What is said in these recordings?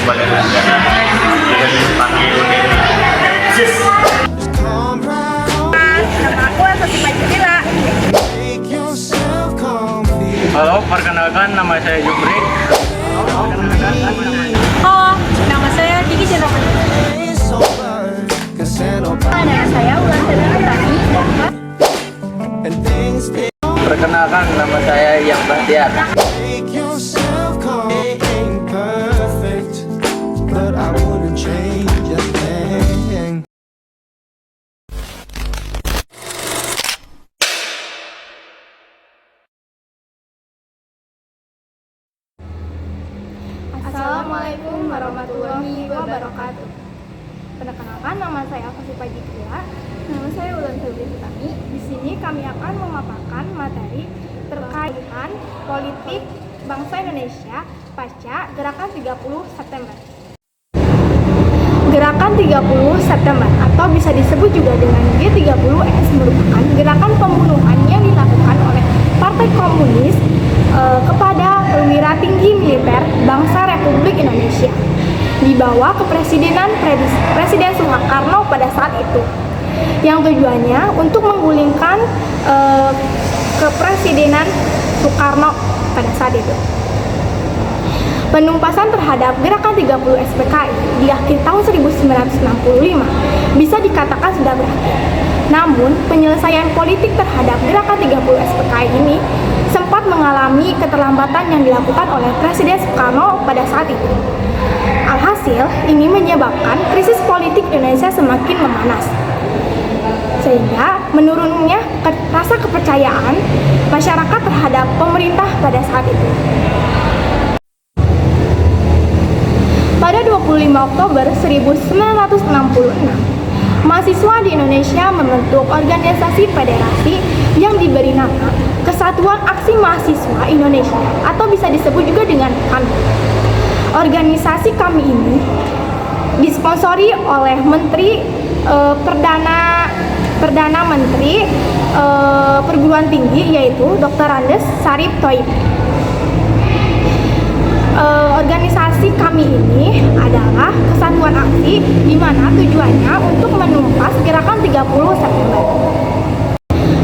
kembali lagi dengan dipanggil Nama aku Asasi Pajila. Halo, perkenalkan nama saya Jupri. Oh, nama saya Diki Jendrawan. Nama saya Ulan Sedana. Perkenalkan nama saya Yang Bahtiar. Assalamualaikum warahmatullahi wabarakatuh. Perkenalkan, nama saya Asasi Pajila. Nama saya Ulan Sedana. Di sini kami akan memaparkan materi terkait dengan politik bangsa Indonesia pasca Gerakan 30 September. Gerakan 30 September atau bisa disebut juga dengan G30S merupakan gerakan pembunuhan yang dilakukan oleh Partai Komunis kepada perwira tinggi militer bangsa Republik Indonesia di bawah kepresidenan Presiden Soekarno pada saat itu, yang tujuannya untuk menggulingkan kepresidenan Soekarno pada saat itu. Penumpasan terhadap gerakan 30 SPKI di akhir tahun 1965 bisa dikatakan sudah berakhir. Namun, penyelesaian politik terhadap gerakan 30 SPKI ini sempat mengalami keterlambatan yang dilakukan oleh Presiden Soekarno pada saat itu. Alhasil, ini menyebabkan krisis politik Indonesia semakin memanas, sehingga menurunnya rasa kepercayaan masyarakat terhadap pemerintah pada saat itu. Pada 25 Oktober 1966, mahasiswa di Indonesia membentuk organisasi federasi yang diberi nama Kesatuan Aksi Mahasiswa Indonesia atau bisa disebut juga dengan KAMI. Organisasi KAMI ini disponsori oleh Perdana Menteri Perguruan Tinggi, yaitu Dr. Andes Sarip Thoib. Organisasi kami ini adalah kesatuan aksi di mana tujuannya untuk menumpas gerakan 30 September.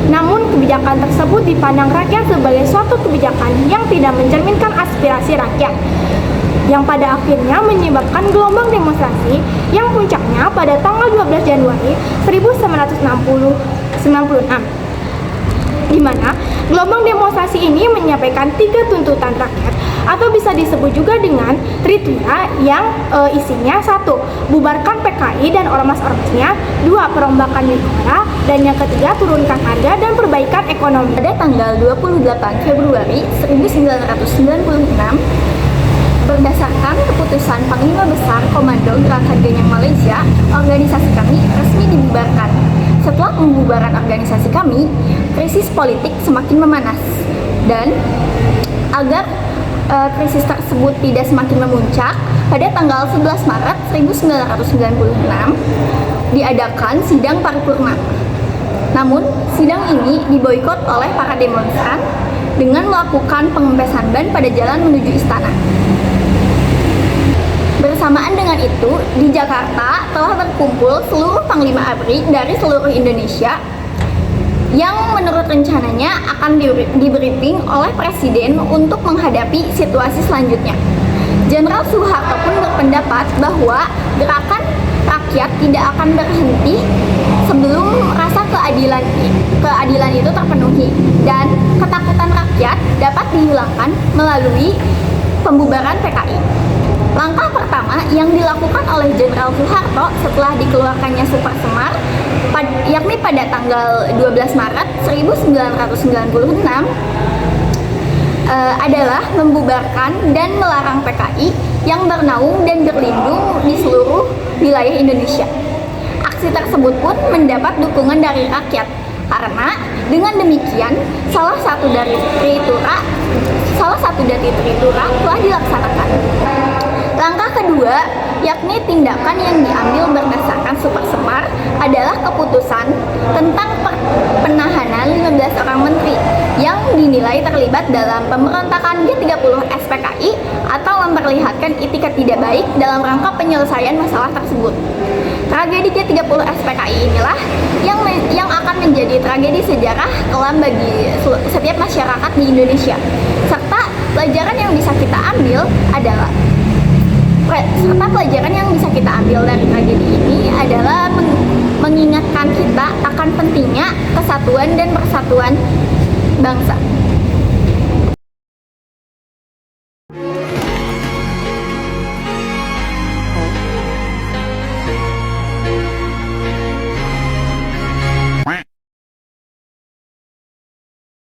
Namun kebijakan tersebut dipandang rakyat sebagai suatu kebijakan yang tidak mencerminkan aspirasi rakyat, yang pada akhirnya menyebabkan gelombang demonstrasi yang puncaknya pada tanggal 12 Januari 1996, di mana gelombang demonstrasi ini menyampaikan 3 tuntutan rakyat atau bisa disebut juga dengan tritura yang isinya 1. Bubarkan PKI dan ormas-ormasnya, 2. Perombakan negara, dan yang ketiga turunkan harga dan perbaikan ekonomi. Pada tanggal 28 Februari 1996, berdasarkan keputusan Panglima Besar Komando Gerakan Ganyang Malaysia, organisasi kami resmi dibubarkan. Setelah pembubaran organisasi kami, krisis politik semakin memanas, dan agar krisis tersebut tidak semakin memuncak, pada tanggal 11 Maret 1996 diadakan sidang paripurna. Namun, sidang ini diboikot oleh para demonstran dengan melakukan pengempesan ban pada jalan menuju istana. Bersamaan dengan itu, di Jakarta telah berkumpul seluruh Panglima ABRI dari seluruh Indonesia yang menurut rencananya akan di-briefing oleh Presiden untuk menghadapi situasi selanjutnya. Jenderal Soeharto pun berpendapat bahwa gerakan rakyat tidak akan berhenti sebelum rasa keadilan itu terpenuhi, dan ketakutan rakyat dapat dihilangkan melalui pembubaran PKI. Langkah pertama yang dilakukan oleh Jenderal Soeharto setelah dikeluarkannya Super Semar, yakni pada tanggal 12 Maret 1996, adalah membubarkan dan melarang PKI yang bernaung dan berlindung di seluruh wilayah Indonesia. Aksi tersebut pun mendapat dukungan dari rakyat, karena dengan demikian salah satu dari tritura telah dilaksanakan. Langkah kedua yakni tindakan yang diambil berdasarkan supersemar adalah keputusan tentang penahanan 15 orang menteri yang dinilai terlibat dalam pemberontakan G30 SPKI atau memperlihatkan itikat tidak baik dalam rangka penyelesaian masalah tersebut. Tragedi G30 SPKI inilah yang akan menjadi tragedi sejarah kelam bagi setiap masyarakat di Indonesia. Serta pelajaran yang bisa kita ambil dari tragedi ini adalah mengingatkan kita akan pentingnya kesatuan dan persatuan bangsa.